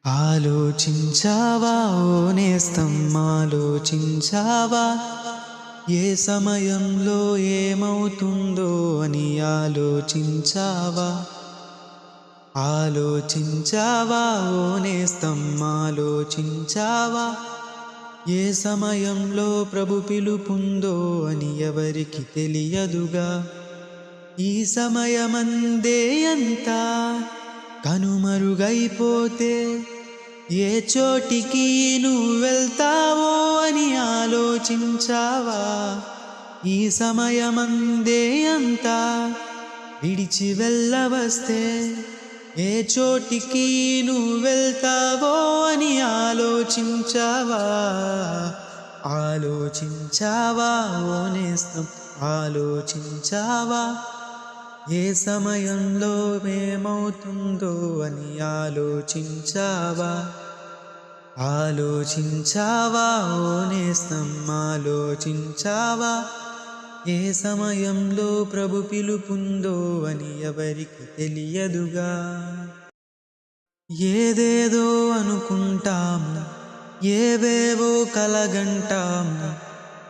ఆలోచించావా ఓ నేస్తం, ఆలోచించావా ఏ సమయంలో ఏమవుతుందో అని ఆలోచించావా? ఆలోచించావా ఓ నేస్తం, ఆలోచించావా ఏ సమయంలో ప్రభు పిలుపుందో అని ఎవరికి తెలియదుగా. ఈ సమయమందే అంతా కనుమరుగైపోతే ఏ చోటికి నువ్వు వెళ్తావో అని ఆలోచించావా? ఈ సమయమందే అంతా విడిచి వెళ్ళవస్తే ఏ చోటికి నువ్వు వెళ్తావో అని ఆలోచించావా? ఆలోచించావా ఓ నేస్తం, ఆలోచించావా ఏ సమయంలో ఏమవుతుందో అని ఆలోచించావా? ఆలోచించావా ఓ నేస్తం, ఆలోచించావా ఏ సమయంలో ప్రభు పిలుపుందో అని ఎవరికి తెలియదుగా. ఏదేదో అనుకుంటాము, ఏవేవో కలగంటాము,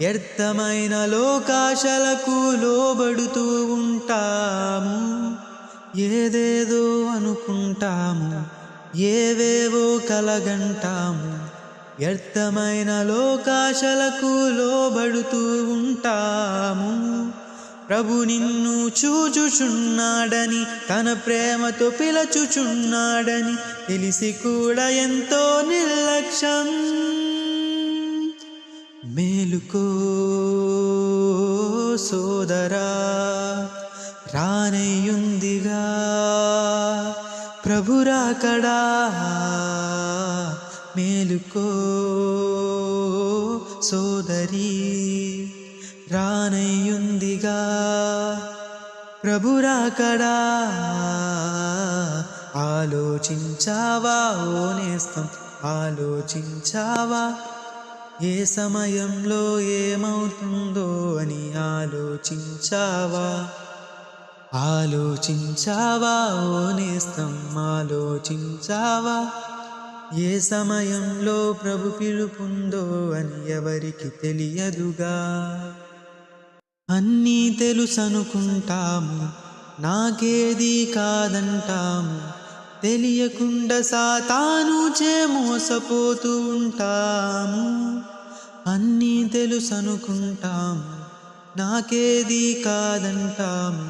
వ్యర్థమైన లోకాశలకు లోబడుతూ ఉంటాము. ఏదేదో అనుకుంటాము, ఏవేవో కలగంటాము, వ్యర్థమైన లోకాశలకు లోబడుతూ ఉంటాము. ప్రభు నిన్ను చూచుచున్నాడని, తన ప్రేమతో పిలుచుచున్నాడని తెలిసి కూడా ఎంతో నిర్లక్ష్యం. మేలుకో సోదరా, రానయ్యుందిగా ప్రభు రాకడా. మేలుకో సోదరీ, రానయ్యుందిగా ప్రభు రాకడా. ఆలోచించావా ఓ నేస్తం, ఆలోచించావా ఏ సమయంలో ఏమవుతుందో అని ఆలోచించావా? ఆలోచించావా ఓ నేస్తం, ఆలోచించావా ఏ సమయంలో ప్రభు పిలుపుందో అని ఎవరికి తెలియదుగా. అన్నీ తెలుసనుకుంటాము, నాకేది కాదంటాము, తెలియకుండా సాతాను చే మోసపోతూ ఉంటాము. అన్నీ తెలుసనుకుంటాము, నాకేది కాదంటాము,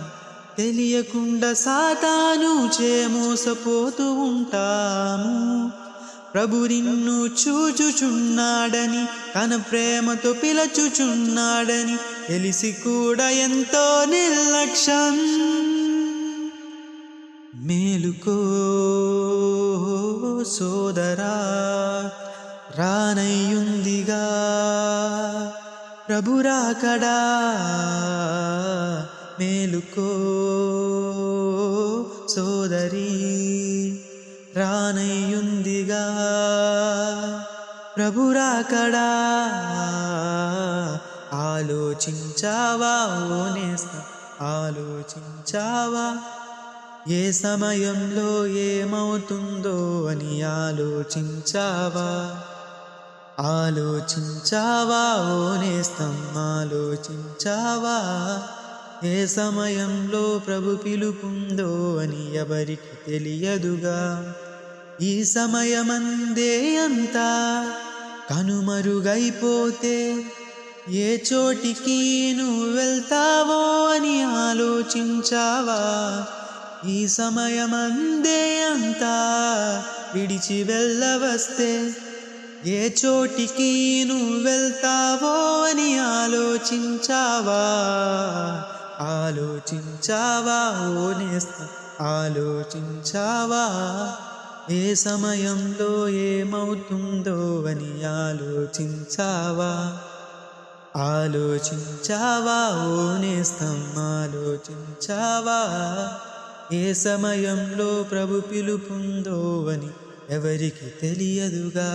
తెలియకుండా సాతాను చే మోసపోతూ ఉంటాము. ప్రభు నిన్ను చూచుచున్నాడని, తన ప్రేమతో పిలుచుచున్నాడని తెలిసి కూడా ఎంతో నిర్లక్ష్యం. మేలుకో సోదరా, రానయ్యుందిగా ప్రభు రాకడా. మేలుకో సోదరీ, రానయ్యుందిగా ప్రభు రాకడా. ఆలోచించావా ఓ నేస్తం, ఆలోచించావా ఏ సమయంలో ఏమవుతుందో అని ఆలోచించావా? ఆలోచించావా ఓ నేస్తం, ఆలోచించావా ఏ సమయంలో ప్రభు పిలుపుందో అని ఎవరికి తెలియదుగా. ఈ సమయమందే అంతా కనుమరుగైపోతే ఏ చోటికి నువ్వు వెళ్తావో అని ఆలోచించావా? ఈ సమయమందే అంతా విడిచి వెళ్ళవస్తే ఏ చోటికి నువ్వు వెళ్తావో అని ఆలోచించావా? ఆలోచించావా ఓ నేస్తం, ఆలోచించావా ఏ సమయంలో ఏమవుతుందో అని ఆలోచించావా? ఆలోచించావా ఓ నేస్తం, ఆలోచించావా ఏ సమయంలో ప్రభు పిలుపుందో అని ఎవరికి తెలియదుగా.